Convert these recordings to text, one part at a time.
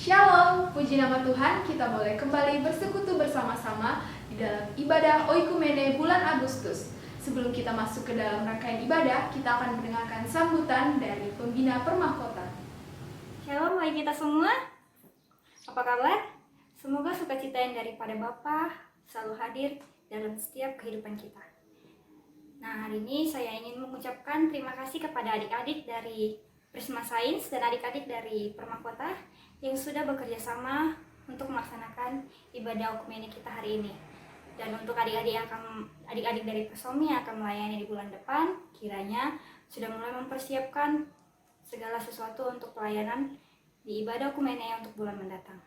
Shalom, puji nama Tuhan, kita boleh kembali bersekutu bersama-sama di dalam ibadah Oikumene bulan Agustus. Sebelum kita masuk ke dalam rangkaian ibadah, kita akan mendengarkan sambutan dari pembina Permahkota. Shalom bagi kita semua, apa kabar? Semoga sukacita yang daripada Bapa selalu hadir dalam setiap kehidupan kita. Nah, hari ini saya ingin mengucapkan terima kasih kepada adik-adik dari Prisma Sains dan adik-adik dari Permahkota yang sudah bekerja sama untuk melaksanakan ibadah Oikumene kita hari ini. Dan untuk adik-adik dari Pesomi yang akan melayani di bulan depan, kiranya sudah mulai mempersiapkan segala sesuatu untuk pelayanan di ibadah Oikumene untuk bulan mendatang.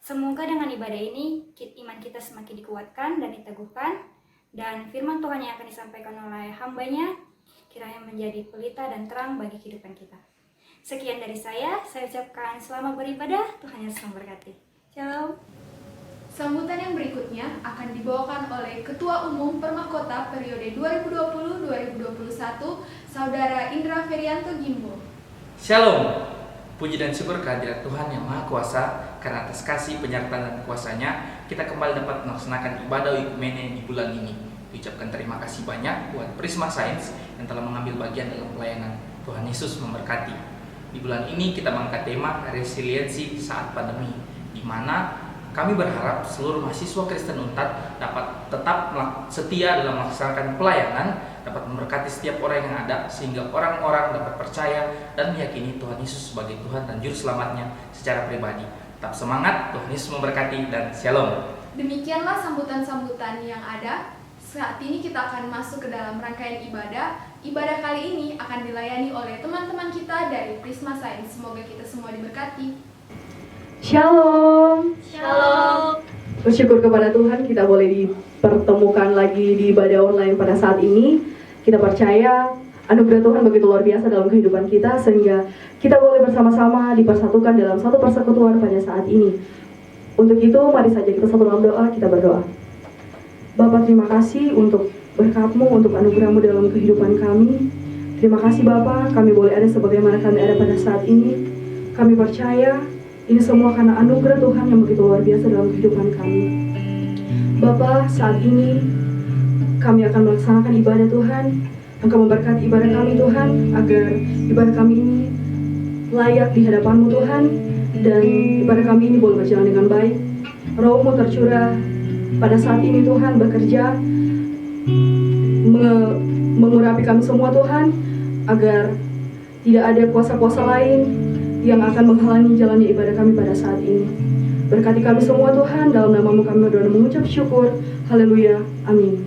Semoga dengan ibadah ini iman kita semakin dikuatkan dan diteguhkan, dan firman Tuhan yang akan disampaikan oleh hambanya kiranya menjadi pelita dan terang bagi kehidupan kita. Sekian dari saya ucapkan selamat beribadah, Tuhan Yesus memberkati. Shalom. Sambutan yang berikutnya akan dibawakan oleh Ketua Umum Permahkota periode 2020-2021, Saudara Indra Ferianto Gimbo. Shalom, puji dan syukur kehadirat Tuhan yang Maha Kuasa, karena atas kasih, penyertaan dan kuasanya, kita kembali dapat melaksanakan ibadah Oikumene di bulan ini. Diucapkan terima kasih banyak buat Prisma Sains yang telah mengambil bagian dalam pelayanan. Tuhan Yesus memberkati. Di bulan ini kita mengangkat tema resiliensi saat pandemi, di mana kami berharap seluruh mahasiswa Kristen Unpad dapat tetap setia dalam melaksanakan pelayanan, dapat memberkati setiap orang yang ada, sehingga orang-orang dapat percaya dan meyakini Tuhan Yesus sebagai Tuhan dan Juru Selamatnya secara pribadi. Tetap semangat, Tuhan Yesus memberkati, dan shalom. Demikianlah sambutan-sambutan yang ada. Saat ini kita akan masuk ke dalam rangkaian ibadah. Ibadah kali ini akan dilayani oleh teman-teman kita dari Prisma Sains. Semoga kita semua diberkati. Shalom. Shalom. Bersyukur kepada Tuhan kita boleh dipertemukan lagi di ibadah online pada saat ini. Kita percaya anugerah Tuhan begitu luar biasa dalam kehidupan kita, sehingga kita boleh bersama-sama dipersatukan dalam satu persekutuan pada saat ini. Untuk itu mari saja kita satu dalam doa, kita berdoa. Bapa, terima kasih untuk berkat-Mu, untuk anugerah-Mu dalam kehidupan kami. Terima kasih Bapa, kami boleh ada sebagaimana kami ada pada saat ini. Kami percaya ini semua karena anugerah Tuhan yang begitu luar biasa dalam kehidupan kami. Bapa, saat ini kami akan melaksanakan ibadah Tuhan. Engkau memberkati ibadah kami Tuhan, agar ibadah kami ini layak di hadapan-Mu Tuhan, dan ibadah kami ini boleh berjalan dengan baik. Roh-Mu tercurah pada saat ini Tuhan, bekerja mengurapi kami semua Tuhan, agar tidak ada kuasa-kuasa lain yang akan menghalangi jalannya ibadah kami pada saat ini. Berkati kami semua Tuhan, dalam nama-Mu kami berdoa dan mengucap syukur. Haleluya, amin.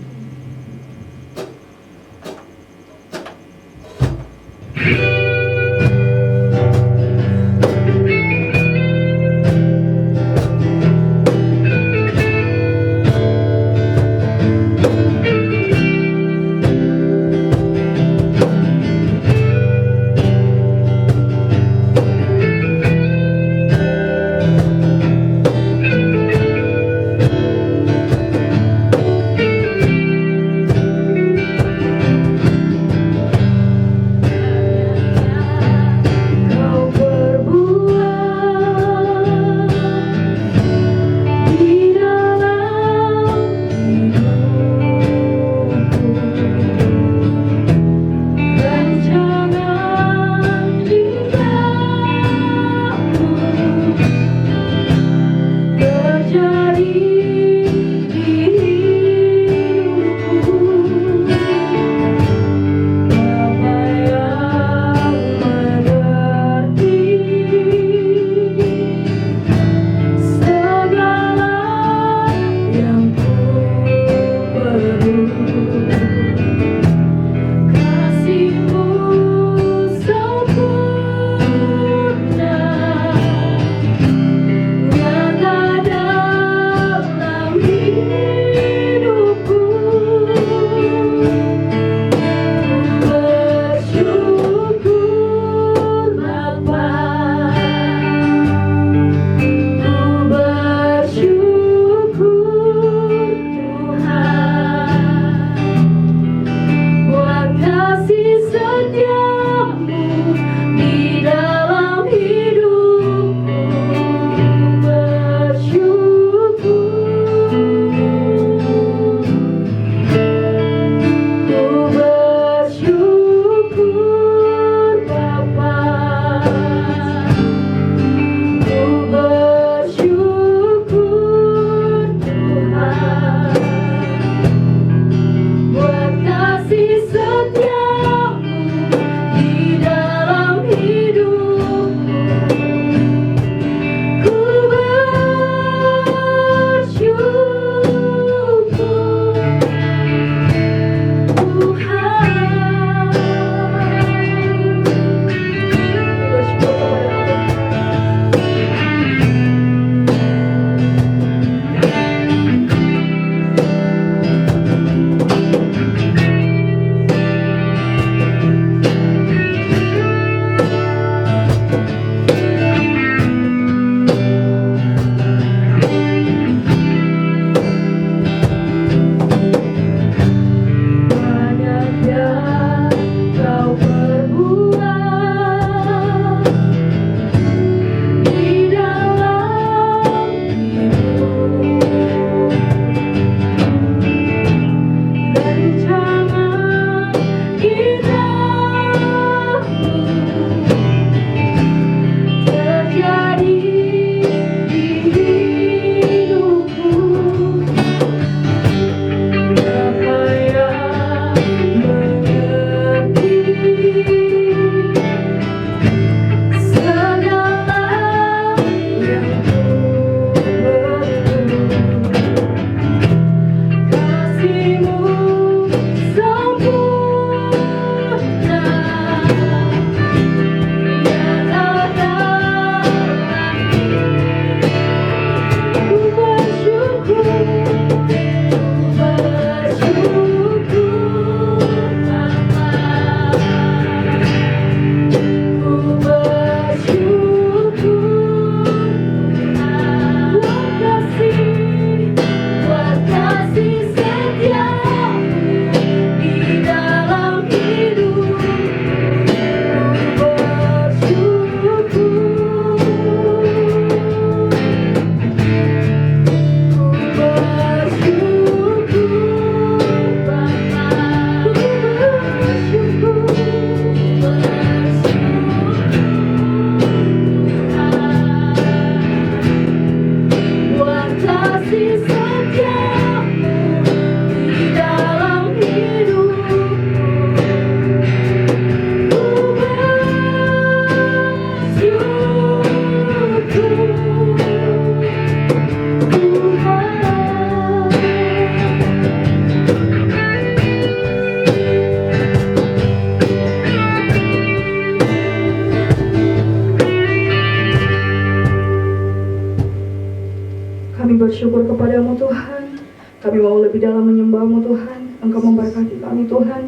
bersyukur kepadamu Tuhan. Kami mau lebih dalam menyembahmu Tuhan. Engkau memberkati kami Tuhan.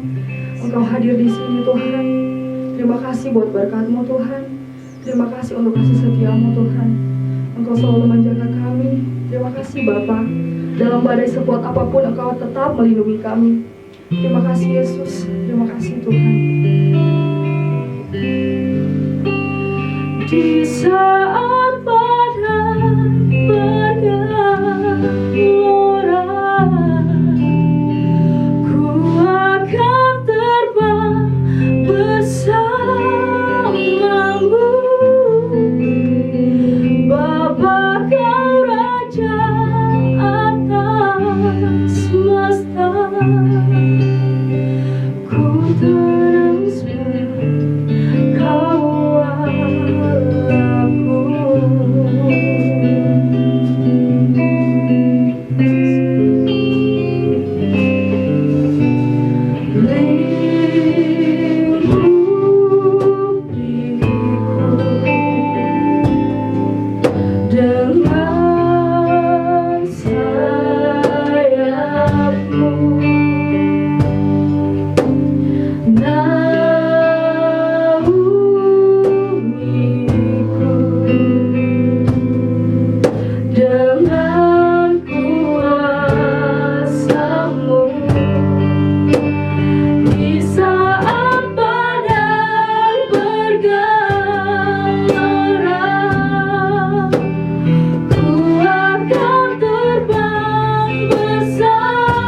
Engkau hadir di sini Tuhan. Terima kasih buat berkat-Mu Tuhan. Terima kasih untuk kasih setia-Mu Tuhan. Engkau selalu menjaga kami. Terima kasih Bapa. Dalam badai sekuat apapun Engkau tetap melindungi kami. Terima kasih Yesus. Terima kasih Tuhan. Di saat badai bergelora, ku akan terbang bersamamu. Bapa kau Raja atas semesta, ku tenang sebab kau Allahku. Dengan sayapmu, naungiku dengan kuasa-Mu. Di saat badai bergelora, ku akan terbang bersamamu.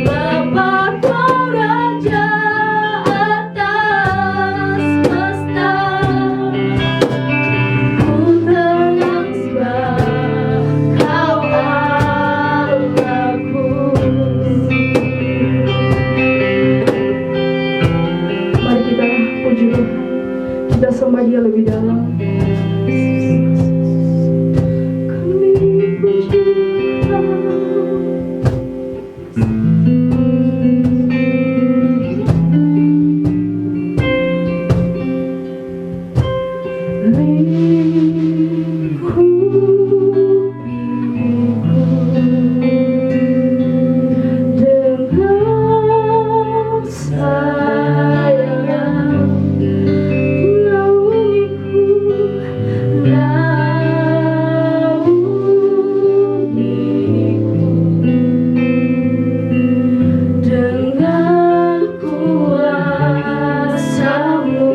Bapa kau Raja atas semesta, ku tenang sebab kau Allahku. Mari kita puji Tuhan. Kita sembah Dia lebih dalam. Kami puji dengan sayang, naungiku dengan kuasa-Mu.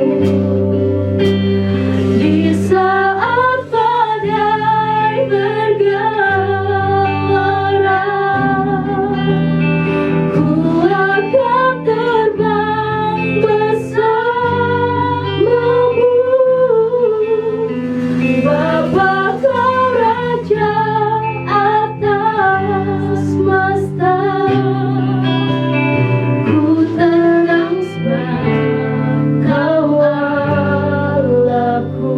Di saat badai bergelora, ku akan terbang bersamamu. Bapa kau Raja atas semesta, ku tenang sebab kau Allahku.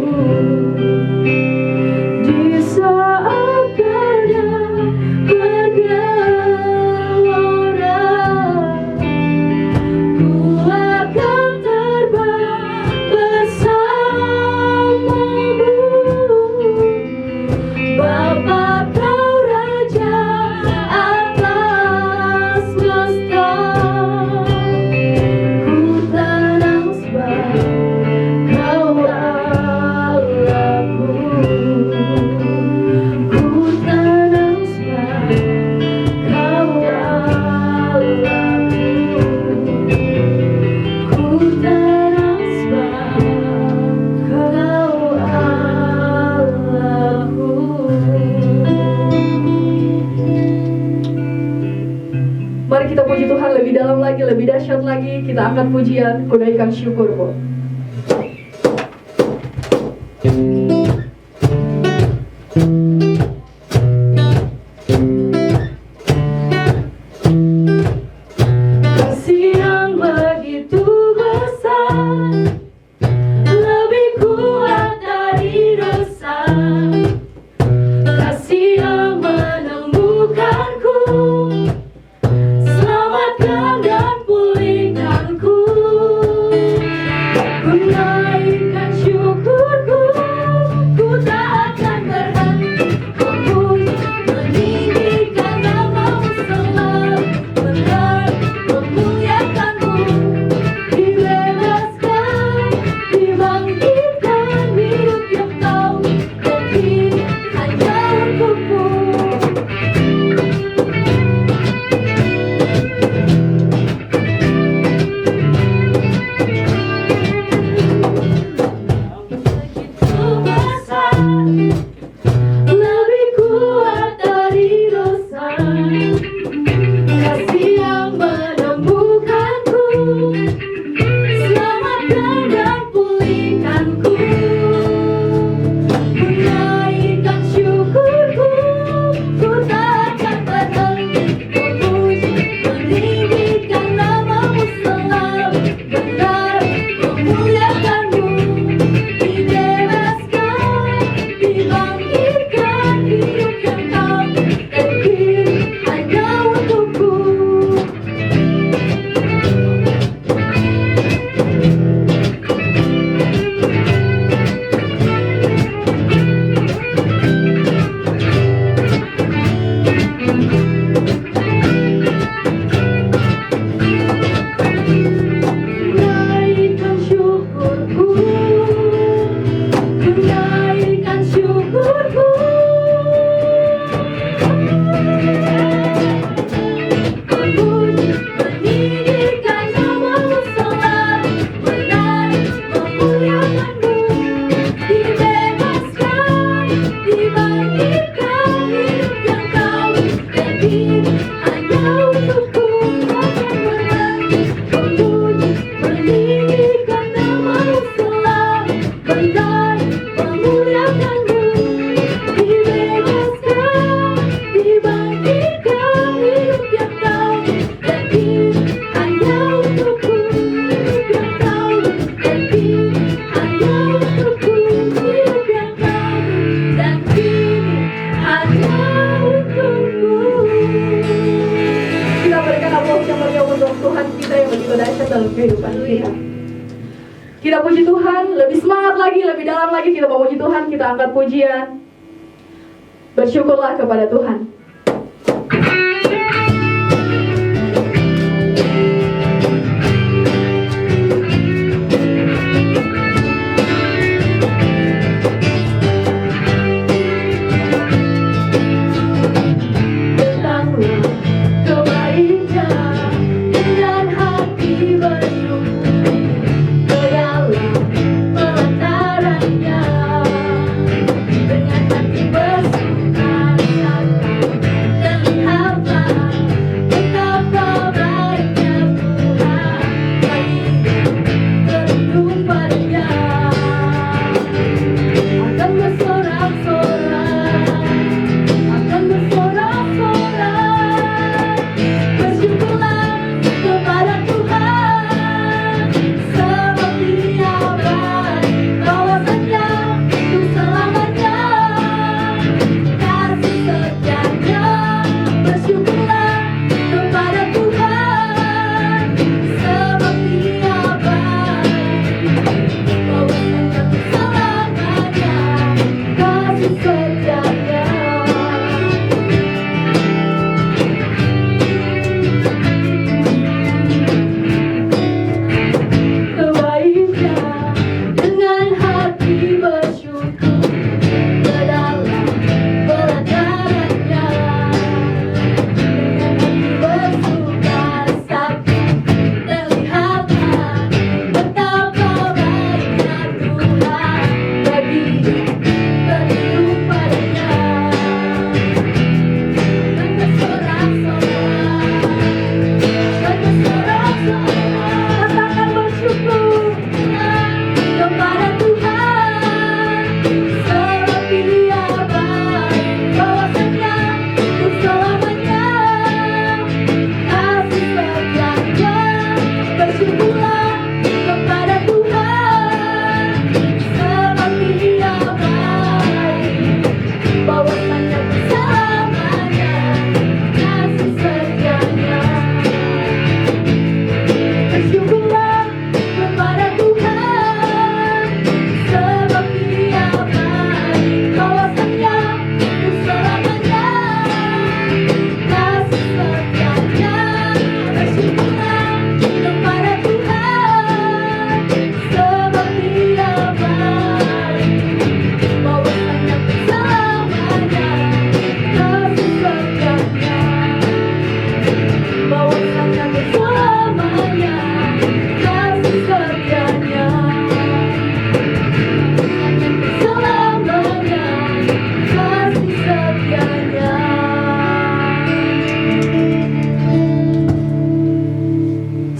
Di saat badai bergelora, ku akan terbang bersamamu. Bapa kau Raja atas semesta, ku tenang sebab kau Allahku. Ku tenang sebab kau Allahku. Ku tenang sebab kau Allahku. Mari kita puji Tuhan lebih dalam lagi, lebih dahsyat lagi. Kita angkat pujian, kunaikan syukur, Bu. Kasih yang begitu besar, lebih kuat dari dosa. Kasih yang menemukanku, selamatkan dan pulihkanku. Ku naikkan syukurku dalam lagi kita memuji Tuhan, kita angkat pujian. Bersyukurlah kepada Tuhan.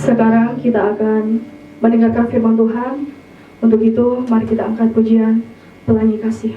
Sekarang kita akan mendengarkan firman Tuhan. Untuk itu, mari kita angkat pujian Pelangi Kasih.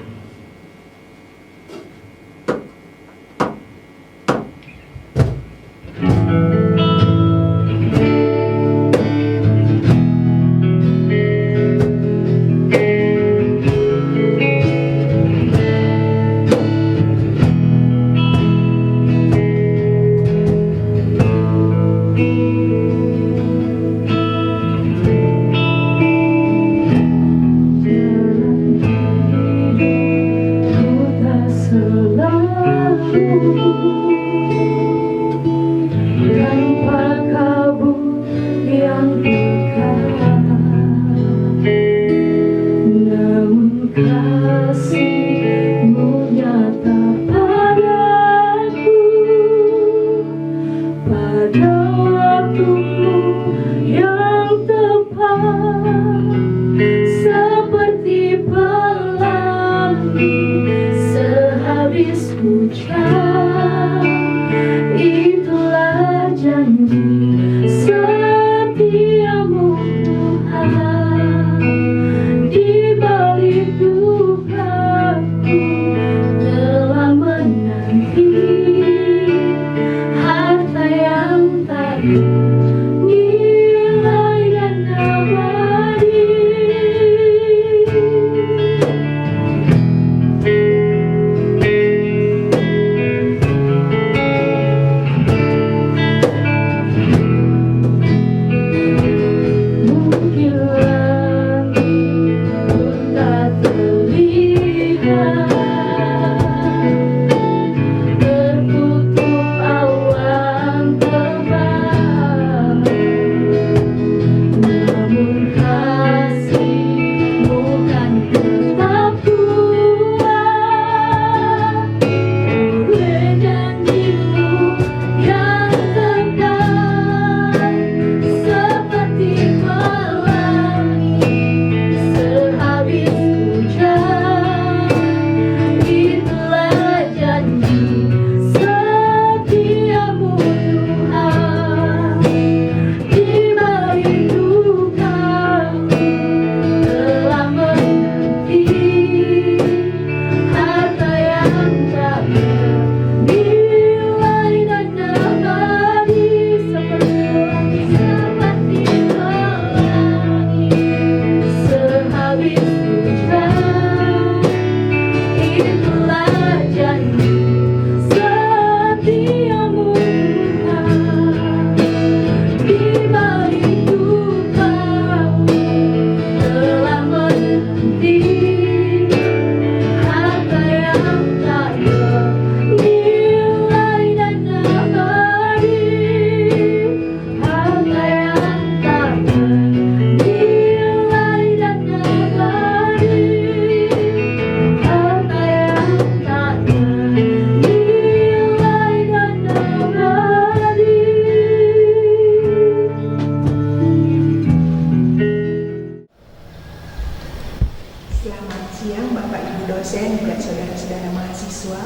dosen, juga saudara-saudara mahasiswa.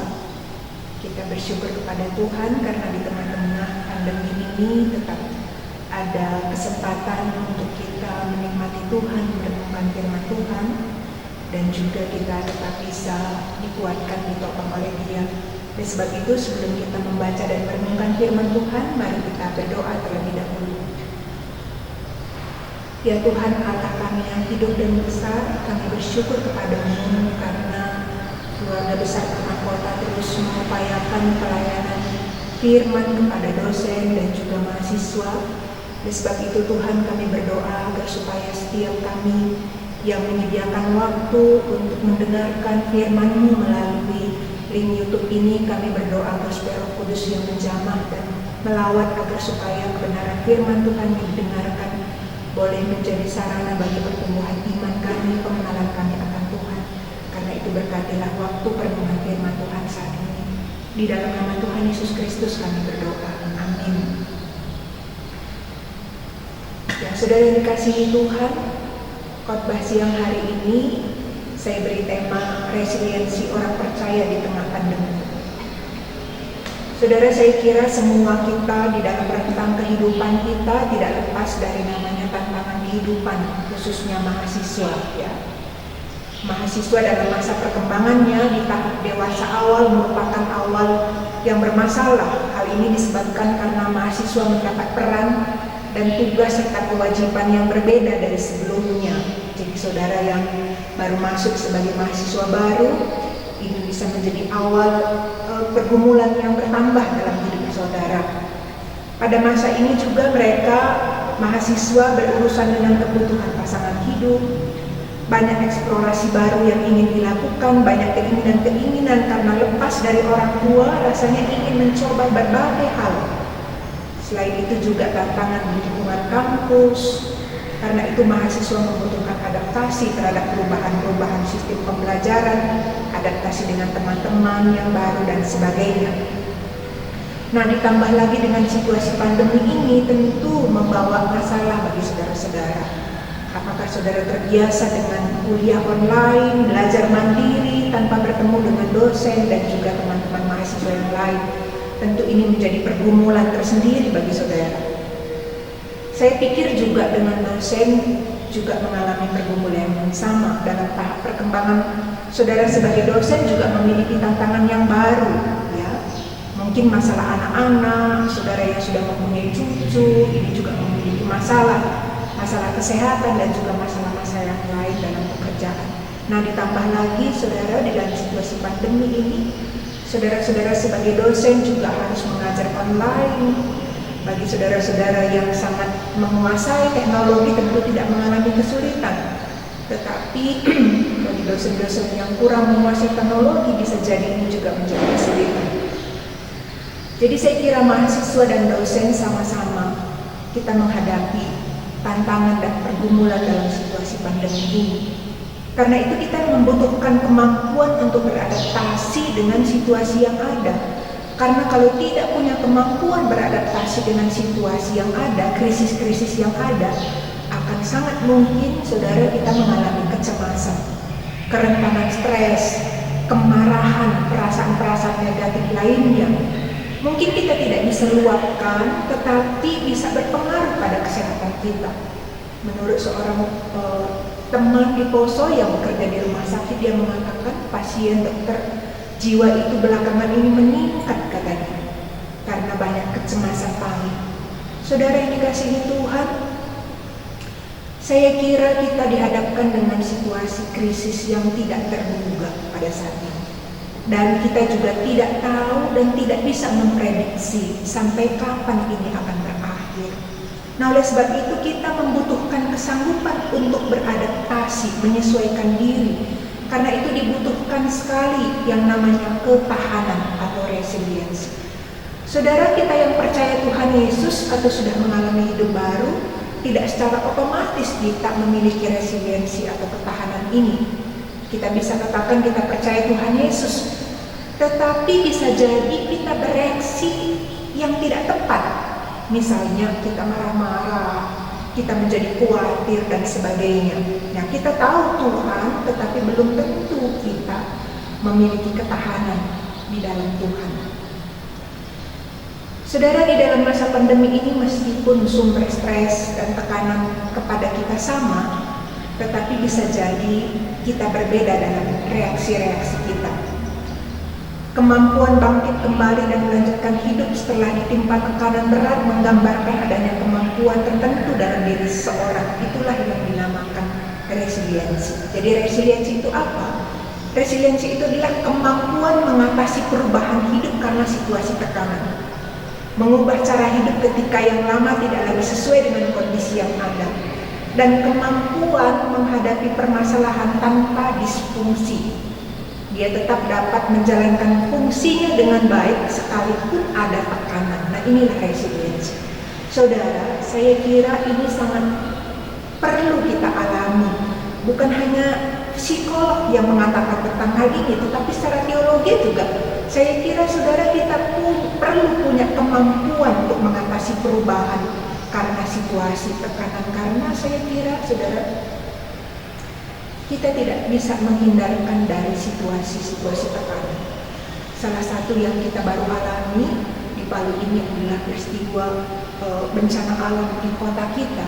Kita bersyukur kepada Tuhan karena di tengah-tengah pandemi ini tetap ada kesempatan untuk kita menikmati Tuhan, merenungkan firman Tuhan, dan juga kita tetap bisa dikuatkan, ditopang oleh Dia. Dan sebab itu sebelum kita membaca dan merenungkan firman Tuhan, mari kita berdoa terlebih dahulu. Ya Tuhan Allah kami yang hidup dan besar, kami bersyukur kepadamu karena keluarga besar Kota terus mengupayakan pelayanan firman kepada dosen dan juga mahasiswa. Oleh sebab itu Tuhan kami berdoa agar supaya setiap kami yang menyediakan waktu untuk mendengarkan firman-Mu melalui link YouTube ini, kami berdoa agar supaya Roh Kudus yang menjamah dan melawat agar supaya kebenaran firman Tuhan yang didengarkan boleh menjadi sarana bagi pertumbuhan iman kami, pengenalan kami akan Tuhan. Karena itu berkatilah waktu perenungan firman Tuhan saat ini. Di dalam nama Tuhan Yesus Kristus kami berdoa. Amin. Ya, saudara yang dikasihi Tuhan, khotbah siang hari ini saya beri tema resiliensi orang percaya di tengah pandemi. Saudara, saya kira semua kita di dalam rentang kehidupan kita tidak lepas dari namanya tantangan kehidupan, khususnya mahasiswa. Ya, mahasiswa dalam masa perkembangannya di tahap dewasa awal merupakan awal yang bermasalah. Hal ini disebabkan karena mahasiswa mendapat peran dan tugas serta kewajiban yang berbeda dari sebelumnya. Jadi saudara yang baru masuk sebagai mahasiswa baru, ini bisa menjadi awal pergumulan yang bertambah dalam hidup saudara. Pada masa ini juga mereka mahasiswa berurusan dengan kebutuhan pasangan hidup, banyak eksplorasi baru yang ingin dilakukan, banyak keinginan-keinginan karena lepas dari orang tua, rasanya ingin mencoba berbagai hal. Selain itu juga tantangan di lingkungan kampus, karena itu mahasiswa membutuhkan adaptasi terhadap perubahan-perubahan sistem pembelajaran, adaptasi dengan teman-teman yang baru dan sebagainya. Nah, ditambah lagi dengan situasi pandemi ini tentu membawa masalah bagi saudara-saudara. Apakah saudara terbiasa dengan kuliah online, belajar mandiri tanpa bertemu dengan dosen dan juga teman-teman mahasiswa yang lain? Tentu ini menjadi pergumulan tersendiri bagi saudara. Saya pikir juga dengan dosen juga mengalami pergumulan yang sama. Dalam tahap perkembangan saudara sebagai dosen juga memiliki tantangan yang baru, ya. Mungkin masalah anak-anak, saudara yang sudah mempunyai cucu, ini juga memiliki masalah kesehatan dan juga masalah-masalah yang lain dalam pekerjaan. Nah, ditambah lagi saudara di dalam situasi pandemi ini, saudara-saudara sebagai dosen juga harus mengajar online. Bagi saudara-saudara yang sangat menguasai teknologi tentu tidak mengalami kesulitan. Tetapi bagi dosen-dosen yang kurang menguasai teknologi bisa jadi ini juga menjadi kesulitan. Jadi saya kira mahasiswa dan dosen sama-sama kita menghadapi tantangan dan pergumulan dalam situasi pandemi ini. Karena itu kita membutuhkan kemampuan untuk beradaptasi dengan situasi yang ada. Karena kalau tidak punya kemampuan beradaptasi dengan situasi yang ada, krisis-krisis yang ada, akan sangat mungkin saudara kita mengalami kecemasan, kerentanan stres, kemarahan, perasaan-perasaan negatif lainnya. Mungkin kita tidak bisa luapkan, tetapi bisa berpengaruh pada kesehatan kita. Menurut seorang teman di Poso yang bekerja di rumah sakit, dia mengatakan pasien dokter jiwa itu belakangan ini meningkat katanya, karena banyak kecemasan panik. Saudara yang dikasihi Tuhan, saya kira kita dihadapkan dengan situasi krisis yang tidak terduga pada saat ini. Dan kita juga tidak tahu dan tidak bisa memprediksi sampai kapan ini akan berakhir. Nah, oleh sebab itu kita membutuhkan kesanggupan untuk beradaptasi, menyesuaikan diri. Karena itu dibutuhkan sekali yang namanya ketahanan atau resiliensi. Saudara kita yang percaya Tuhan Yesus atau sudah mengalami hidup baru, tidak secara otomatis kita memiliki resiliensi atau ketahanan ini. Kita bisa katakan kita percaya Tuhan Yesus, tetapi bisa jadi kita bereaksi yang tidak tepat. Misalnya kita marah-marah, kita menjadi khawatir dan sebagainya. Nah, kita tahu Tuhan, tetapi belum tentu kita memiliki ketahanan di dalam Tuhan. Saudara, di dalam masa pandemi ini meskipun sumber stres dan tekanan kepada kita sama, tetapi bisa jadi kita berbeda dalam reaksi-reaksi kita. Kemampuan bangkit kembali dan melanjutkan hidup setelah ditimpa tekanan berat menggambarkan adanya kemampuan tertentu dalam diri seseorang. Itulah yang dinamakan resiliensi. Jadi resiliensi itu apa? Resiliensi itu adalah kemampuan mengatasi perubahan hidup karena situasi tekanan. Mengubah cara hidup ketika yang lama tidak lagi sesuai dengan kondisi yang ada. Dan kemampuan menghadapi permasalahan tanpa disfungsi. Dia tetap dapat menjalankan fungsinya dengan baik sekalipun ada tekanan. Nah, inilah resiliensi. Saudara, saya kira ini sangat perlu kita alami. Bukan hanya psikolog yang mengatakan tentang hal ini, tetapi secara teologi juga. Saya kira saudara kita perlu punya kemampuan untuk mengatasi perubahan karena situasi tekanan. Karena saya kira saudara, kita tidak bisa menghindarkan dari situasi-situasi tekanan. Salah satu yang kita baru alami di Palu ini adalah peristiwa bencana alam di kota kita,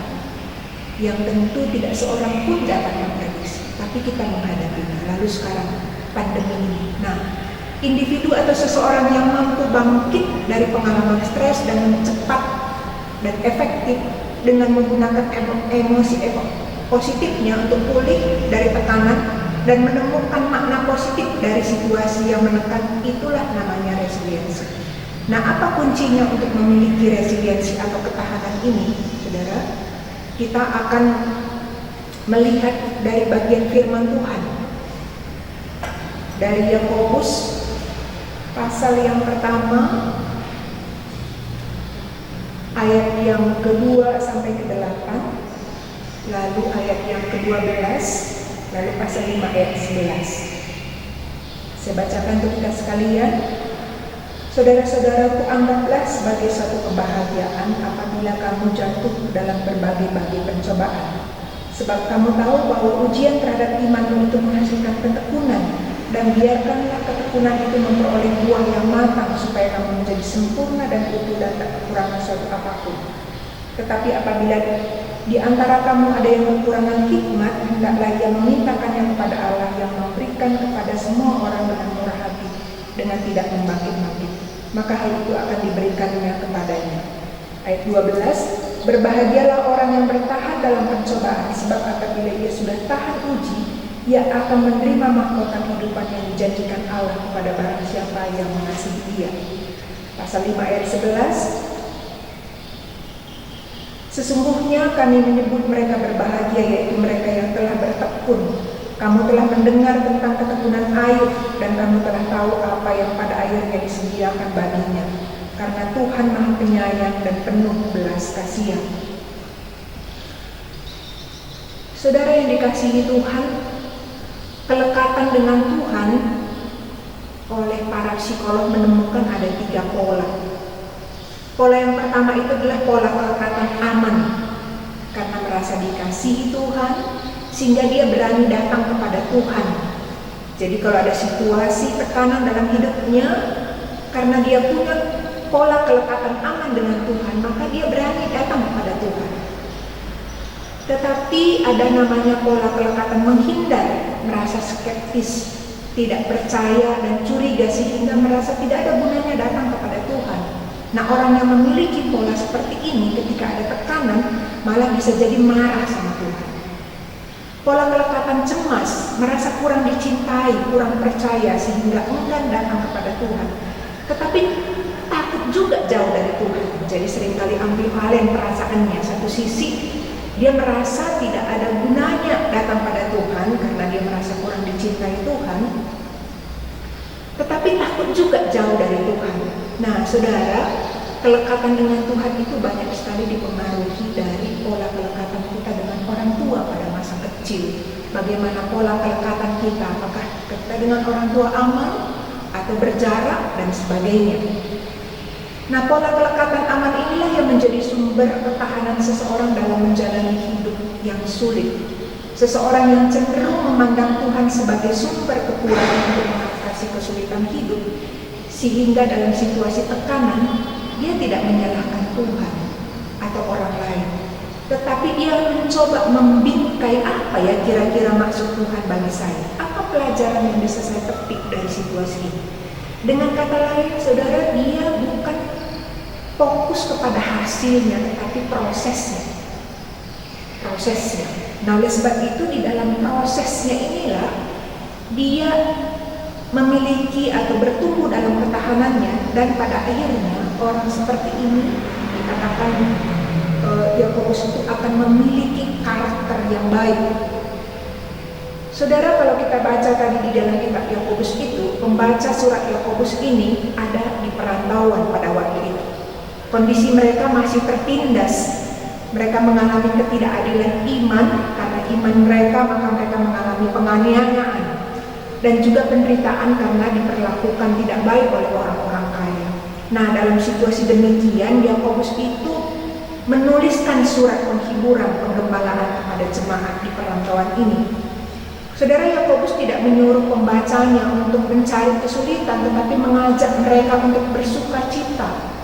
yang tentu tidak seorang pun dapat memprediksi, tapi kita menghadapinya. Lalu sekarang pandemi ini. Nah, individu atau seseorang yang mampu bangkit dari pengalaman stres dengan cepat dan efektif dengan menggunakan emosi positifnya untuk pulih dari tekanan dan menemukan makna positif dari situasi yang menekan, itulah namanya resiliensi. Nah, apa kuncinya untuk memiliki resiliensi atau ketahanan ini, saudara? Kita akan melihat dari bagian firman Tuhan. Dari Yakobus pasal yang pertama, ayat yang kedua sampai ke-8, lalu ayat yang ke-12, lalu pasal 5 ayat 11. Saya bacakan untuk kita sekalian. Saudara-saudaraku, anggaplah sebagai suatu kebahagiaan apabila kamu jatuh dalam berbagai-bagai pencobaan. Sebab kamu tahu bahwa ujian terhadap imanmu itu menghasilkan ketekunan, dan biarkanlah ketekunan itu memperoleh buah yang matang supaya kamu menjadi sempurna dan utuh dan tak kekurangan suatu apapun. Tetapi apabila di antara kamu ada yang kekurangan hikmat, hendaklah ia memintakannya kepada Allah yang memberikan kepada semua orang dengan murah hati, dengan tidak membangkit-bangkit. Maka hal itu akan diberikannya kepadanya. Ayat 12, berbahagialah orang yang bertahan dalam pencobaan, sebab apabila ia sudah tahan uji, ia akan menerima mahkota kehidupan yang dijanjikan Allah kepada barang siapa yang mengasihi dia. Pasal 5 ayat 11, sesungguhnya kami menyebut mereka berbahagia, yaitu mereka yang telah bertekun. Kamu telah mendengar tentang ketekunan Ayub, dan kamu telah tahu apa yang pada akhirnya disediakan baginya, karena Tuhan Maha Penyayang dan penuh belas kasihan. Saudara yang dikasihi Tuhan, kelekatan dengan Tuhan oleh para psikolog menemukan ada 3 pola. Pola yang pertama itu adalah pola kelekatan aman, karena merasa dikasihi Tuhan, sehingga dia berani datang kepada Tuhan. Jadi kalau ada situasi tekanan dalam hidupnya, karena dia punya pola kelekatan aman dengan Tuhan, maka dia berani datang kepada Tuhan. Tetapi ada namanya pola kelekatan menghindar, merasa skeptis, tidak percaya dan curiga, sehingga merasa tidak ada gunanya datang kepada Tuhan. Nah, orang yang memiliki pola seperti ini ketika ada tekanan malah bisa jadi marah sama Tuhan. Pola kelekatan cemas, merasa kurang dicintai, kurang percaya, sehingga enggan datang kepada Tuhan. Tetapi takut juga jauh dari Tuhan. Jadi seringkali ambivalen perasaannya. Satu sisi dia merasa tidak ada gunanya datang pada Tuhan karena dia merasa kurang dicintai Tuhan. Tetapi takut juga jauh dari Tuhan. Nah, saudara, kelekatan dengan Tuhan itu banyak sekali dipengaruhi dari pola kelekatan kita dengan orang tua pada masa kecil. Bagaimana pola kelekatan kita, apakah kita dengan orang tua aman atau berjarak dan sebagainya. Nah, pola kelekatan aman inilah yang menjadi sumber ketahanan seseorang dalam menjalani hidup yang sulit. Seseorang yang cenderung memandang Tuhan sebagai sumber kekuatan untuk mengatasi kesulitan hidup, sehingga dalam situasi tekanan dia tidak menyalahkan Tuhan atau orang lain, tetapi dia mencoba membingkai apa ya kira-kira maksud Tuhan bagi saya. Apa pelajaran yang bisa saya petik dari situasi ini? Dengan kata lain, saudara, dia bukan fokus kepada hasilnya, tetapi prosesnya. Nah, oleh sebab itu di dalam prosesnya inilah dia memiliki atau bertumbuh dalam ketahanannya, dan pada akhirnya orang seperti ini dikatakan Yakobus itu akan memiliki karakter yang baik. Saudara, kalau kita baca tadi di dalam kitab Yakobus itu, pembaca surat Yakobus ini ada di perantauan pada waktu itu. Kondisi mereka masih tertindas. Mereka mengalami ketidakadilan iman. Karena iman mereka, maka mereka mengalami penganiayaan dan juga penderitaan karena diperlakukan tidak baik oleh orang-orang kaya. Nah, dalam situasi demikian, Yakobus itu menuliskan surat penghiburan, penggembalaan kepada jemaat di perantauan ini. Saudara, Yakobus tidak menyuruh pembacanya untuk mencari kesulitan, tetapi mengajak mereka untuk bersuka cita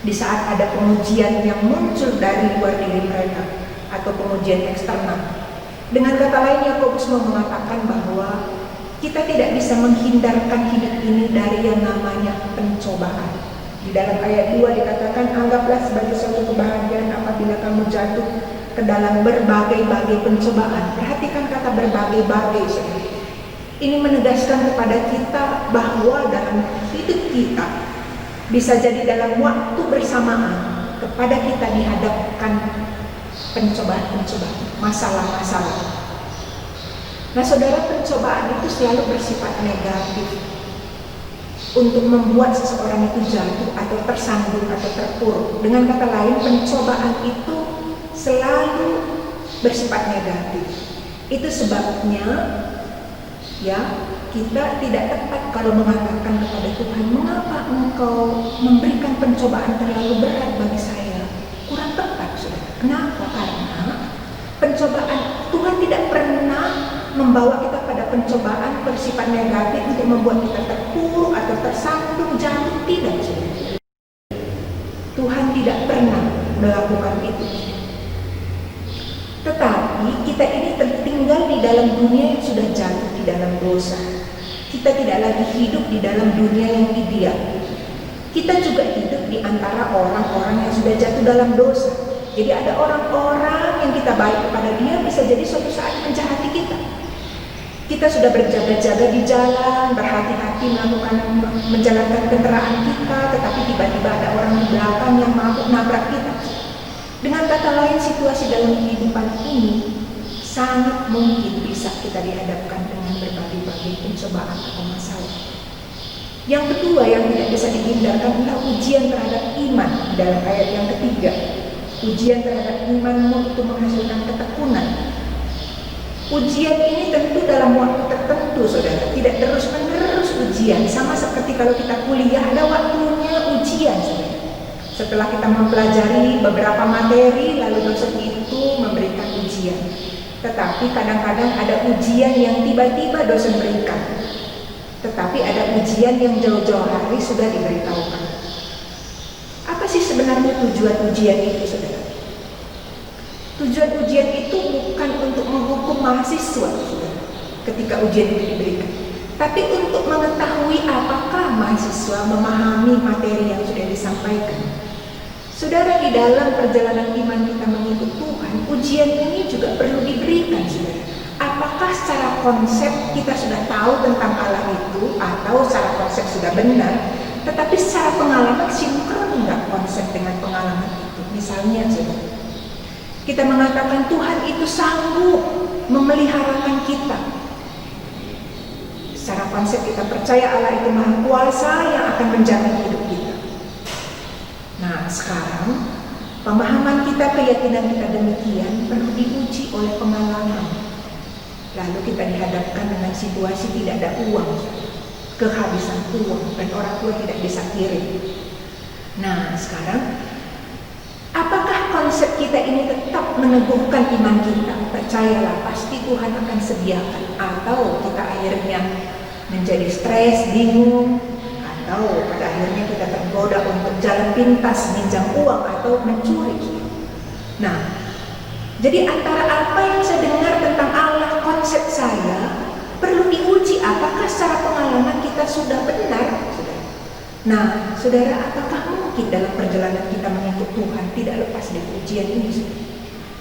di saat ada pengujian yang muncul dari luar diri mereka atau pengujian eksternal. Dengan kata lain, Yakobus mau mengatakan bahwa kita tidak bisa menghindarkan hidup ini dari yang namanya pencobaan. Di dalam ayat 2 dikatakan, anggaplah sebagai suatu kebahagiaan apabila kamu jatuh ke dalam berbagai-bagai pencobaan. Perhatikan kata berbagai-bagai, saudara. Ini menegaskan kepada kita bahwa dalam hidup kita bisa jadi dalam waktu bersamaan kepada kita dihadapkan pencobaan-pencobaan, masalah-masalah. Nah, saudara, pencobaan itu selalu bersifat negatif untuk membuat seseorang itu jatuh atau tersandung atau terpuruk. Dengan kata lain, pencobaan itu selalu bersifat negatif. Itu sebabnya ya, kita tidak tepat kalau mengatakan kepada Tuhan, mengapa engkau memberikan pencobaan terlalu berat bagi saya? Kurang tepat, saudara. Kenapa? Karena pencobaan, Tuhan tidak pernah membawa kita pada pencobaan bersifat negatif untuk membuat kita terpuruk atau tersandung, jatuh. Tidak, saudara. Tuhan tidak pernah melakukan itu. Tetapi kita ini tertinggal di dalam dunia yang sudah jatuh di dalam dosa. Kita tidak lagi hidup di dalam dunia yang ideal. Kita juga hidup di antara orang-orang yang sudah jatuh dalam dosa. Jadi ada orang-orang yang kita baik kepada dia, bisa jadi suatu saat menjahati kita. Kita sudah berjaga-jaga di jalan, berhati-hati menjalankan kendaraan kita, tetapi tiba-tiba ada orang di belakang yang mampu nabrak kita. Dengan kata lain, situasi dalam kehidupan ini sangat mungkin bisa kita dihadapkan dengan berbagai-bagai pencobaan atau masalah. Yang kedua yang tidak bisa dihindarkan adalah ujian terhadap iman. Dalam ayat yang ketiga, ujian terhadap imanmu itu menghasilkan ketekunan. Ujian ini tentu dalam waktu tertentu, saudara, tidak terus-menerus ujian. Sama seperti kalau kita kuliah, ada waktunya ujian, saudara. Setelah kita mempelajari beberapa materi, lalu dosen itu memberikan ujian. Tetapi kadang-kadang ada ujian yang tiba-tiba dosen berikan. Tetapi ada ujian yang jauh-jauh hari sudah diberitahukan. Apa sih sebenarnya tujuan ujian itu, saudara? Tujuan ujian itu bukan untuk menghukum mahasiswa, saudara, ketika ujian itu diberikan, tapi untuk mengetahui apakah mahasiswa memahami materi yang sudah disampaikan. Saudara, di dalam perjalanan iman kita mengikut Tuhan, ujian ini juga perlu diberikan, saudara. Apakah secara konsep kita sudah tahu tentang Allah itu, atau secara konsep sudah benar, tetapi secara pengalaman sinkron enggak konsep dengan pengalaman itu? Misalnya, saudara, kita mengatakan Tuhan itu sanggup memeliharakan kita. Secara konsep kita percaya Allah itu Maha Kuasa yang akan menjamin hidup kita. Nah, sekarang pemahaman kita, keyakinan kita demikian perlu diuji oleh pengalaman. Lalu kita dihadapkan dengan situasi tidak ada uang, kehabisan uang, dan orang tua tidak bisa kirim. Nah, sekarang apakah konsep kita ini tetap meneguhkan iman kita? Percayalah, pasti Tuhan akan sediakan. Atau kita akhirnya menjadi stres, bingung, atau pada akhirnya kita tergoda untuk jalan pintas, minjam uang, atau mencuri. Nah, jadi antara apa yang saya dengar tentang Allah, konsep saya perlu diuji apakah secara pengalaman kita sudah benar. Nah, saudara, apakah mungkin dalam perjalanan kita mengikut Tuhan tidak lepas dari ujian ini?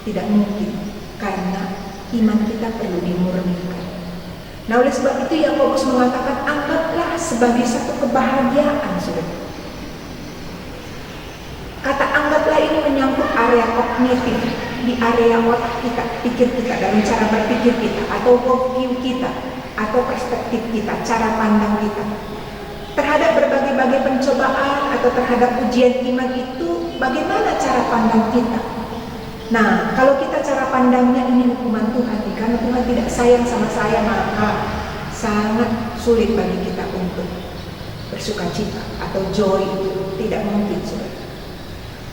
Tidak mungkin, karena iman kita perlu dimurnikan. Nah, oleh sebab itu Yakobus mengatakan, anggaplah sebagai satu kebahagiaan, saudara. Kata anggaplah ini menyangkut area kognitif, di area otak kita, pikir kita, dalam cara berpikir kita, atau worldview kita, atau perspektif kita, cara pandang kita terhadap berbagai-bagai pencobaan atau terhadap ujian iman itu. Bagaimana cara pandang kita? Nah, kalau kita cara pandangnya ini hukuman Tuhan, karena Tuhan tidak sayang sama saya, maka sangat sulit bagi kita untuk bersukacita atau joy itu tidak mungkin, saudara.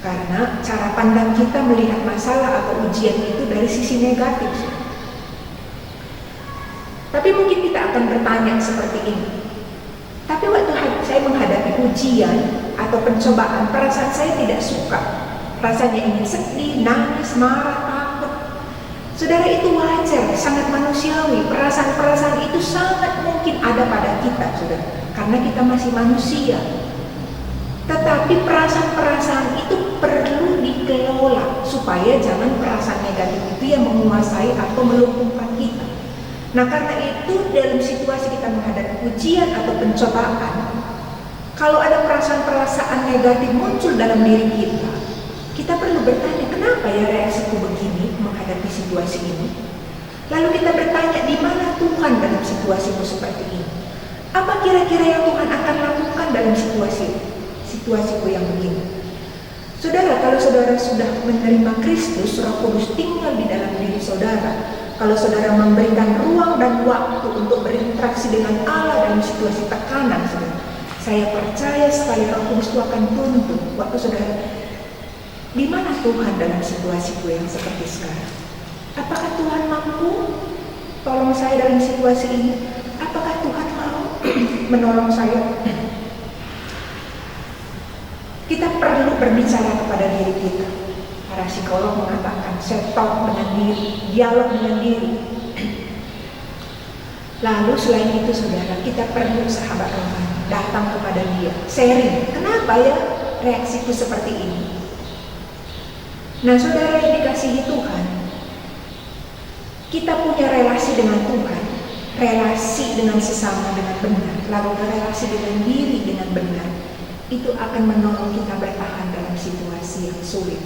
Karena cara pandang kita melihat masalah atau ujian itu dari sisi negatif, saudara. Tapi mungkin kita akan bertanya seperti ini, tapi waktu saya menghadapi ujian atau pencobaan, perasaan saya tidak suka. Rasanya ingin sedih, nangis, marah, takut. Saudara, itu wajar, sangat manusiawi. Perasaan-perasaan itu sangat mungkin ada pada kita, saudara, karena kita masih manusia. Tetapi perasaan-perasaan itu perlu dikelola supaya jangan perasaan negatif itu yang menguasai atau melumpuhkan kita. Nah, karena itu dalam situasi kita menghadapi ujian atau pencobaan, kalau ada perasaan-perasaan negatif muncul dalam diri kita perlu bertanya, kenapa ya reaksiku begini menghadapi situasi ini? Lalu kita bertanya, di mana Tuhan dalam situasimu seperti ini? Apa kira-kira yang Tuhan akan lakukan dalam situasiku yang begini? Saudara, kalau saudara sudah menerima Kristus, Roh Kudus tinggal di dalam diri saudara. Kalau saudara memberikan ruang dan waktu untuk berinteraksi dengan Allah dalam situasi tekanan, saudara, saya percaya sekali Roh Kudus itu akan tuntun waktu saudara. Di mana Tuhan dalam situasiku yang seperti sekarang? Apakah Tuhan mampu tolong saya dalam situasi ini? Apakah Tuhan mau menolong saya? Kita perlu berbicara kepada diri kita. Para psikolog mengatakan self-talk dengan diri, dialog dengan diri. Lalu selain itu, saudara, kita perlu sahabat rohani datang kepada dia, sharing. Kenapa ya reaksiku seperti ini? Nah, saudara yang dikasihi Tuhan, kita punya relasi dengan Tuhan, relasi dengan sesama dengan benar, lalu relasi dengan diri dengan benar, itu akan menolong kita bertahan dalam situasi yang sulit.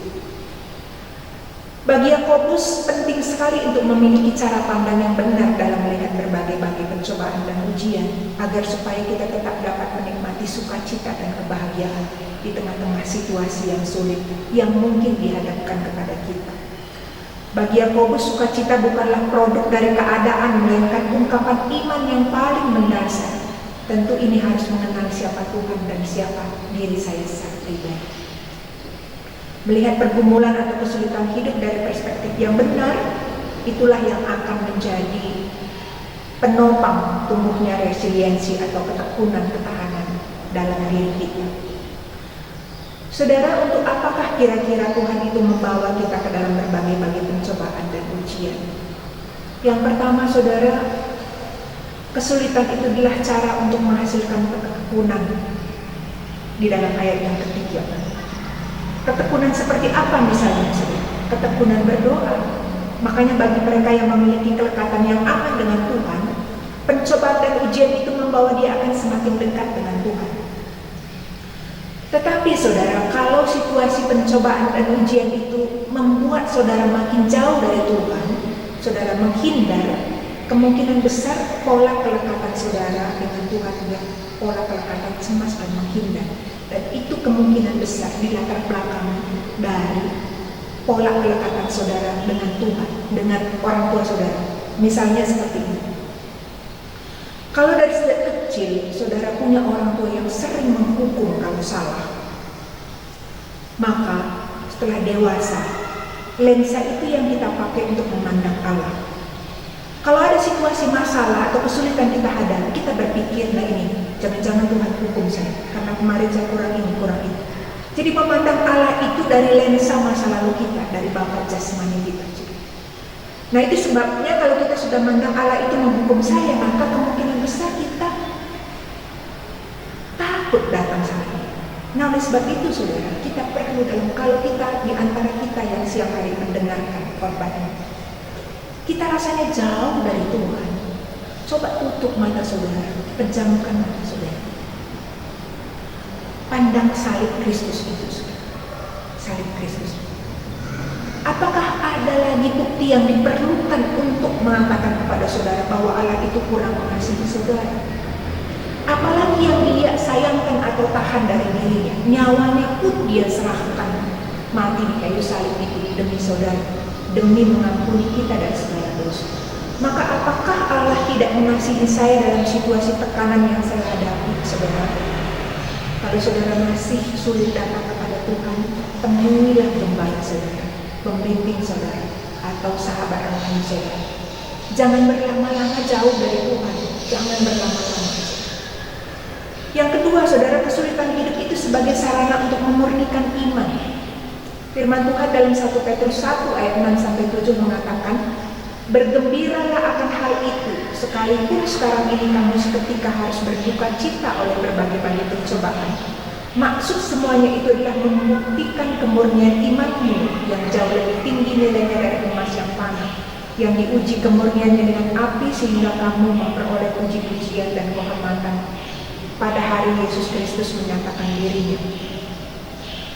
Bagi Yakobus penting sekali untuk memiliki cara pandang yang benar dalam melihat berbagai-bagai pencobaan dan ujian, agar supaya kita tetap dapat menikmati sukacita dan kebahagiaan di tengah-tengah situasi yang sulit yang mungkin dihadapkan kepada kita. Bagi Yakobus, sukacita bukanlah produk dari keadaan, melainkan ungkapan iman yang paling mendasar. Tentu ini harus mengenal siapa Tuhan dan siapa diri saya secara pribadi. Melihat pergumulan atau kesulitan hidup dari perspektif yang benar, itulah yang akan menjadi penopang tumbuhnya resiliensi atau ketekunan ketahanan dalam diri kita. Saudara, untuk apakah kira-kira Tuhan itu membawa kita ke dalam berbagai-bagai pencobaan dan ujian? Yang pertama, saudara, kesulitan itu adalah cara untuk menghasilkan ketekunan di dalam ayat yang ketiga. Ketekunan seperti apa misalnya? Ketekunan berdoa. Makanya bagi mereka yang memiliki kelekatan yang aman dengan Tuhan, pencobaan dan ujian itu membawa dia akan semakin dekat dengan Tuhan. Tetapi saudara, kalau situasi pencobaan dan ujian itu membuat saudara makin jauh dari Tuhan, saudara menghindar, kemungkinan besar pola kelekatan saudara dengan Tuhan adalah pola kelekatan cemas dan menghindar. Dan itu kemungkinan besar di latar belakang dari pola kelekatan saudara dengan Tuhan, dengan orang tua saudara. Misalnya seperti ini. Kalau dari sejak kecil saudara punya orang tua yang sering menghukum kalau salah, maka setelah dewasa, lensa itu yang kita pakai untuk memandang Allah. Kalau ada situasi masalah atau kesulitan kita hadapi, kita berpikir, nah ini, jangan-jangan Tuhan hukum saya, karena kemarin saya kurang ini, kurang itu. Jadi memandang Allah itu dari lensa masa lalu kita, dari bakat jasmani kita. Nah itu sebabnya kalau kita sudah memandang Allah itu menghukum saya, maka kemungkinan besar kita takut datang sama dia. Nah oleh sebab itu saudara, kita perlu kalau kita di antara kita yang siang hari mendengarkan khotbah ini, kita rasanya jauh dari Tuhan, coba tutup mata saudara, pejamkan mata saudara, pandang salib Kristus itu, salib Kristus. Apakah ada lagi bukti yang diperlukan untuk mengatakan kepada saudara bahwa Allah itu kurang mengasihi saudara? Apalagi yang dia sayangkan atau tahan dari dirinya, nyawanya pun dia serahkan mati di kayu salib itu demi saudara, demi mengampuni kita dari segala dosa. Maka apakah Allah tidak mengasihi saya dalam situasi tekanan yang saya hadapi, saudara? Kalau saudara masih sulit datang kepada Tuhan, temuilah gembala saudara, pembimbing saudara, atau sahabat rohani saudara. Jangan berlama-lama jauh dari Tuhan, jangan berlama-lama. Yang kedua, saudara, kesulitan hidup itu sebagai sarana untuk memurnikan iman. Firman Tuhan dalam 1 Petrus 1 ayat 6-7 mengatakan, bergembiralah akan hal itu, sekalipun sekarang ini kamu seketika harus berduka cita oleh berbagai-bagai pencobaan. Maksud semuanya itu adalah membuktikan kemurnian imanmu yang jauh lebih tinggi nilainya dari emas yang panah, yang diuji kemurniannya dengan api sehingga kamu memperoleh puji-pujian dan kehormatan pada hari Yesus Kristus menyatakan dirinya.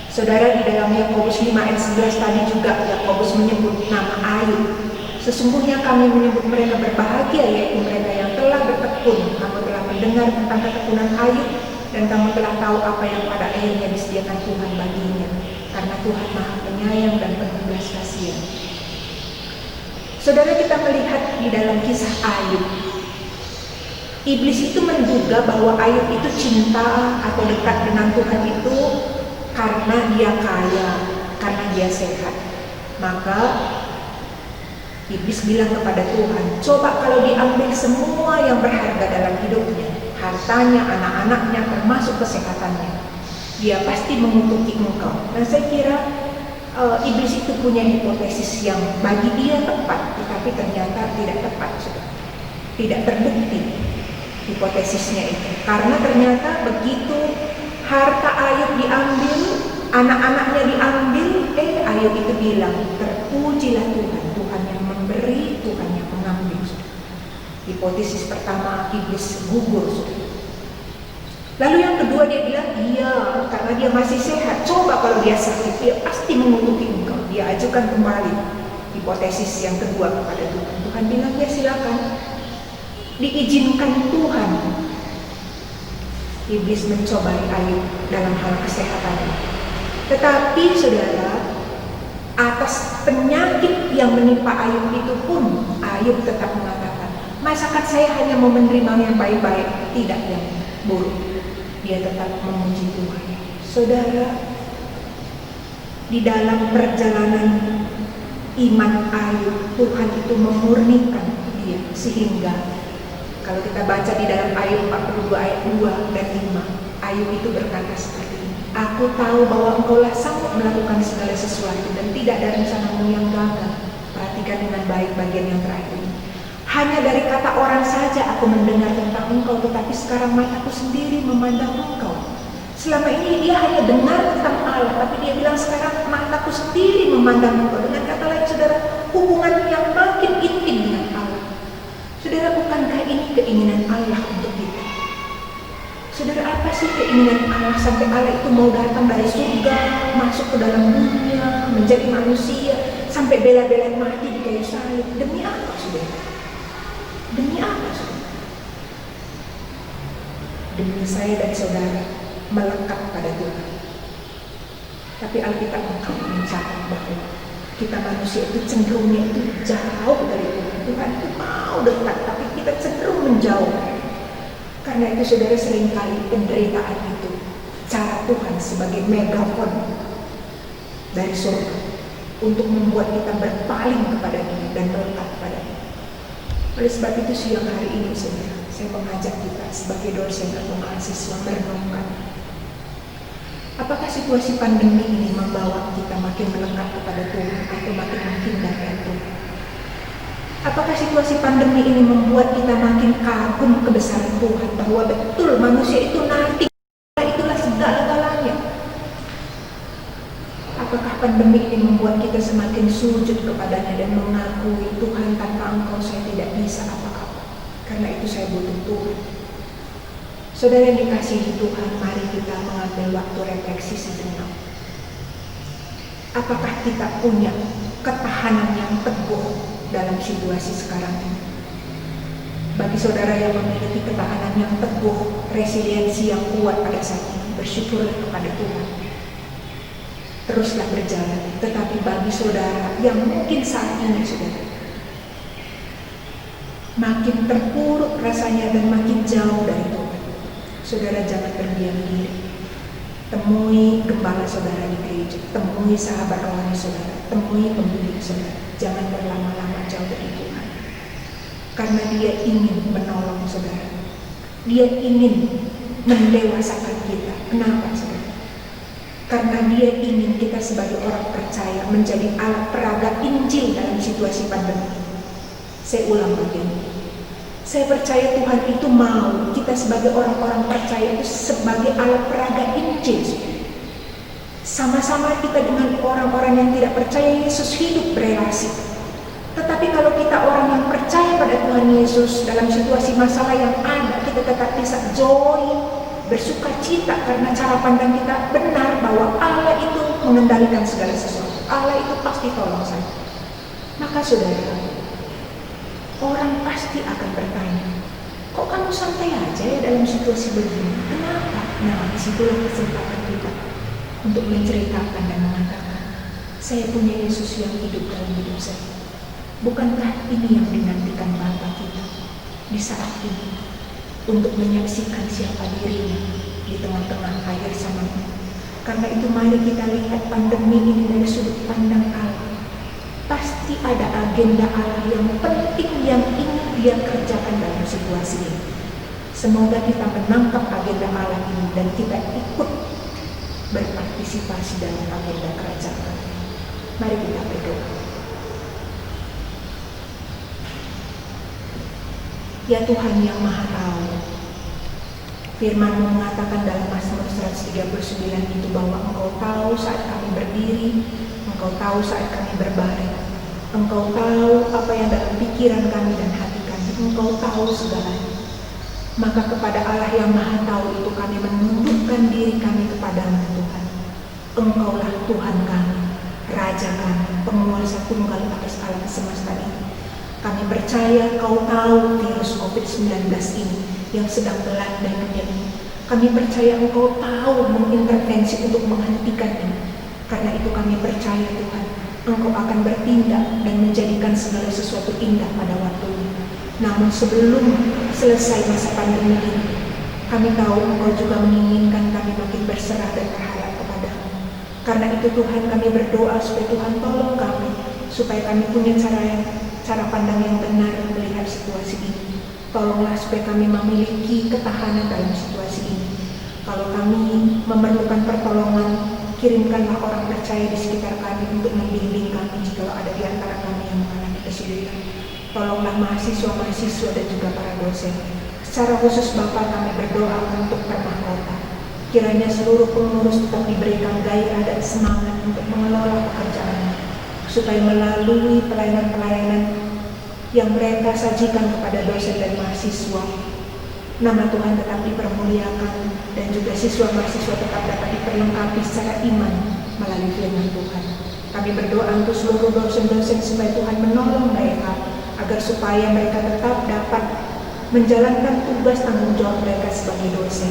Saudara, di dalam Yakobus 5 ayat 11 tadi juga Yakobus menyebut nama Ayub. Sesungguhnya kami menyebut mereka berbahagia, yaitu mereka yang telah bertekun. Kamu telah mendengar tentang ketekunan Ayub, dan kamu telah tahu apa yang pada akhirnya disediakan Tuhan baginya, karena Tuhan Maha Penyayang dan penuh belas kasihan. Saudara, kita melihat di dalam kisah Ayub, iblis itu menduga bahwa Ayub itu cinta atau dekat dengan Tuhan itu karena dia kaya, karena dia sehat. Maka iblis bilang kepada Tuhan, coba kalau diambil semua yang berharga dalam hidupnya, hartanya, anak-anaknya, termasuk kesehatannya, dia pasti mengutuki engkau. Nah saya kira iblis itu punya hipotesis yang bagi dia tepat, tetapi ternyata tidak tepat, tidak terbukti hipotesisnya itu. Karena ternyata begitu harta Ayub diambil, anak-anaknya diambil, Ayub itu bilang, terpujilah Tuhan, Tuhan yang memberi, Tuhan yang mengambil. Hipotesis pertama, iblis gugur. Lalu yang kedua dia bilang, iya, karena dia masih sehat, coba kalau dia sakit, dia pasti mengutuki engkau. Dia ajukan kembali hipotesis yang kedua kepada Tuhan. Tuhan bilang, ya silakan, diizinkan Tuhan iblis mencobai Ayub dalam hal kesehatan. Tetapi saudara, atas penyakit yang menimpa Ayub itu pun Ayub tetap mengatakan, masakan saya hanya mau menerima yang baik-baik, tidak yang buruk. Dia tetap memuji Tuhan. Saudara, di dalam perjalanan iman Ayub, Tuhan itu memurnikan dia, sehingga kalau kita baca di dalam Ayub 42 ayat 2 dan 5, Ayub itu berkata seperti ini, aku tahu bahwa engkaulah sanggup melakukan segala sesuatu dan tidak ada rencanamu yang gagal. Perhatikan dengan baik bagian yang terakhir ini. Hanya dari kata orang saja aku mendengar tentang engkau, tetapi sekarang mataku sendiri memandang engkau. Selama ini dia hanya dengar tentang Allah, tapi dia bilang sekarang mataku sendiri memandang engkau. Dengan kata lain saudara, hubungan yang makin intim dengan Allah. Saudara, bukankah ini keinginan Allah untuk kita? Saudara, apa sih keinginan Allah sampai Allah itu mau datang dari surga, masuk ke dalam dunia, menjadi manusia, sampai bela-belain mati di kayu salib? Demi apa, saudara? Demi apa, saudara? Demi saya dan saudara melekat pada Tuhan. Tapi Alkitab mencatat bahwa kita manusia itu cenderungnya itu jauh dari Tuhan. Tuhan itu mau dekat, tapi kita cenderung menjauh. Karena itu saudara, seringkali penderitaan itu cara Tuhan sebagai megafon dari surga untuk membuat kita berpaling kepada Dia dan melekat kepada Dia. Oleh sebab itu siang hari ini saudara, saya mengajak kita sebagai dosen atau mahasiswa merenungkan, apakah situasi pandemi ini membawa kita makin melekat kepada Tuhan atau makin menghindar dari Tuhan? Apakah situasi pandemi ini membuat kita makin kagum kebesaran Tuhan, bahwa betul manusia itu nanti itulah segala-galanya? Apakah pandemi ini membuat kita semakin sujud kepadanya dan mengakui, Tuhan, tanpa Engkau saya tidak bisa apa-apa, karena itu saya butuh Tuhan. Saudara yang dikasihi Tuhan, mari kita mengambil waktu refleksi sejenak. Apakah kita punya ketahanan yang teguh dalam situasi sekarang ini? Bagi saudara yang memiliki ketahanan yang teguh, resiliensi yang kuat pada saat ini, bersyukurlah kepada Tuhan. Teruslah berjalan. Tetapi bagi saudara yang mungkin saat ini saudara makin terpuruk rasanya dan makin jauh dari Tuhan, saudara jangan berdiam diri. Temui gembala saudara di gereja, temui sahabat rohani saudara, temui pembimbing saudara. Jangan berlama-lama jauh dari Tuhan, karena Dia ingin menolong saudara. Dia ingin mendewasakan kita. Kenapa saudara? Karena Dia ingin kita sebagai orang percaya menjadi alat peraga Injil dalam situasi pandemi. Saya ulang bagian ini. Saya percaya Tuhan itu mau kita sebagai orang-orang percaya itu sebagai alat peraga Injil. Sama-sama kita dengan orang-orang yang tidak percaya Yesus hidup berelasi. Tetapi kalau kita orang yang percaya pada Tuhan Yesus, dalam situasi masalah yang ada, kita tetap bisa joy, bersuka cita, karena cara pandang kita benar bahwa Allah itu mengendalikan segala sesuatu. Allah itu pasti tolong saya. Maka saudara, orang pasti akan bertanya, kok kamu santai aja ya dalam situasi begini? Kenapa? Nah, disitulah kesempatan kita untuk menceritakan dan mengatakan, saya punya Yesus yang hidup dalam hidup saya. Bukankah ini yang dinantikan Bapa kita di saat ini, untuk menyaksikan siapa dirinya di tengah-tengah akhir zaman ini? Karena itu mari kita lihat pandemi ini dari sudut pandang Allah. Pasti ada agenda Allah yang penting yang ingin Dia kerjakan dalam situasi ini. Semoga kita menangkap agenda Allah ini dan kita ikut berpartisipasi dalam agenda kerajaan. Mari kita berdoa. Ya Tuhan yang Maha Tahu, Firman-Mu mengatakan dalam Mazmur 139 itu bahwa Engkau tahu saat kami berdiri, Engkau tahu saat kami berbaring, Engkau tahu apa yang dalam pikiran kami dan hati kami, Engkau tahu segalanya. Maka kepada Allah yang Maha Tahu itu kami menundukkan diri kami kepadamu Tuhan. Engkaulah Tuhan kami, Raja kami, penguasa tunggal atas alam semesta ini. Kami percaya Kau tahu virus COVID-19 ini yang sedang melanda dunia ini. Kami percaya Engkau tahu mengintervensi untuk menghentikan ini. Karena itu kami percaya Tuhan, Engkau akan bertindak dan menjadikan segala sesuatu indah pada waktunya. Namun sebelum selesai masa pandemi ini, kami tahu Engkau juga menginginkan kami makin berserah dan berharap kepada-Mu. Karena itu Tuhan, kami berdoa supaya Tuhan tolong kami, supaya kami punya cara pandang yang benar melihat situasi ini. Tolonglah supaya kami memiliki ketahanan dalam situasi ini. Kalau kami memerlukan pertolongan, kirimkanlah orang percaya di sekitar kami untuk membimbing kami jika ada di antara kami yang mengalami kesulitan. Tolonglah mahasiswa-mahasiswa dan juga para dosen. Secara khusus Bapa, kami berdoa untuk permahkota. Kiranya seluruh pengurus tetap diberikan gairah dan semangat untuk mengelola pekerjaannya, supaya melalui pelayanan-pelayanan yang mereka sajikan kepada dosen dan mahasiswa, nama Tuhan tetap dipermuliakan dan juga siswa-mahasiswa tetap dapat diperlengkapi secara iman melalui firman Tuhan. Kami berdoa untuk seluruh dosen-dosen supaya Tuhan menolong mereka agar supaya mereka tetap dapat menjalankan tugas tanggung jawab mereka sebagai dosen.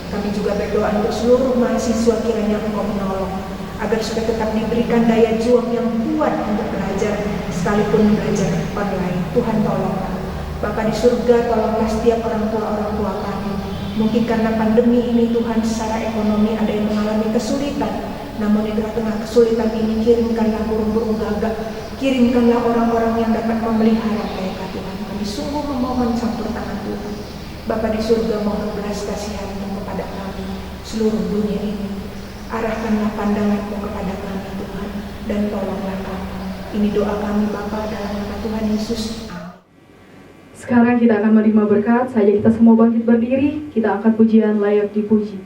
Kami juga berdoa untuk seluruh mahasiswa, kiranya Engkau menolong agar supaya tetap diberikan daya juang yang kuat untuk belajar sekalipun belajar online. Tuhan tolonglah. Bapa di surga, tolonglah setiap orang tua kami. Mungkin karena pandemi ini Tuhan, secara ekonomi ada yang mengalami kesulitan. Namun di tengah kesulitan ini, kirimkanlah burung-burung gagak, kirimkanlah orang-orang yang dapat memelihara mereka Tuhan. Kami sungguh memohon campur tangan Tuhan. Bapa di surga, mohon belas kasihan-Mu kepada kami seluruh dunia ini. Arahkanlah pandangan-Mu kepada kami Tuhan, dan tolonglah kami. Ini doa kami Bapa dalam nama Tuhan Yesus. Sekarang kita akan menerima berkat. Saja kita semua bangkit berdiri. Kita angkat pujian layak dipuji.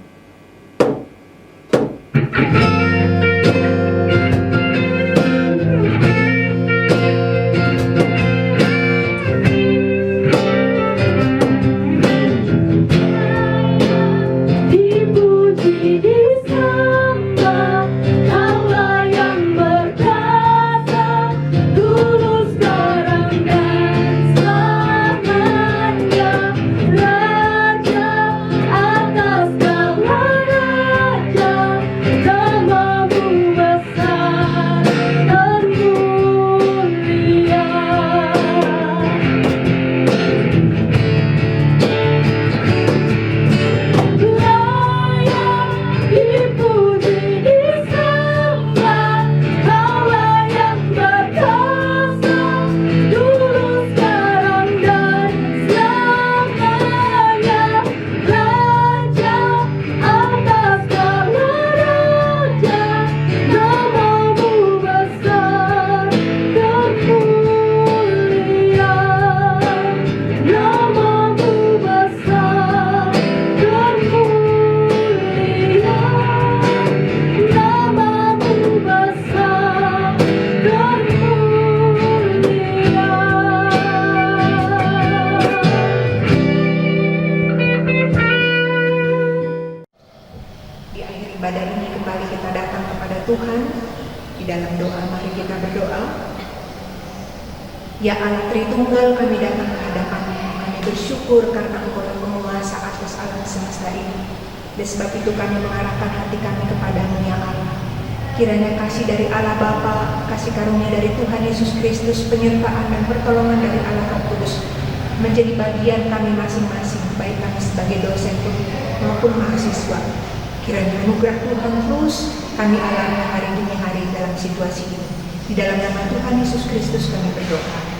Ya Allah Tritunggal, kami datang ke hadapan-Mu. Kami bersyukur karena Engkau yang penguasa atas alam semesta ini. Dan sebab itu kami mengarahkan hati kami kepada-Mu ya Allah. Kiranya kasih dari Allah Bapa, kasih karunia dari Tuhan Yesus Kristus, penyertaan dan pertolongan dari Allah Roh Kudus menjadi bagian kami masing-masing, baik kami sebagai dosen maupun mahasiswa. Kiranya anugerah Tuhan terus kami alami hari demi hari dalam situasi ini. Di dalam nama Tuhan Yesus Kristus kami berdoa.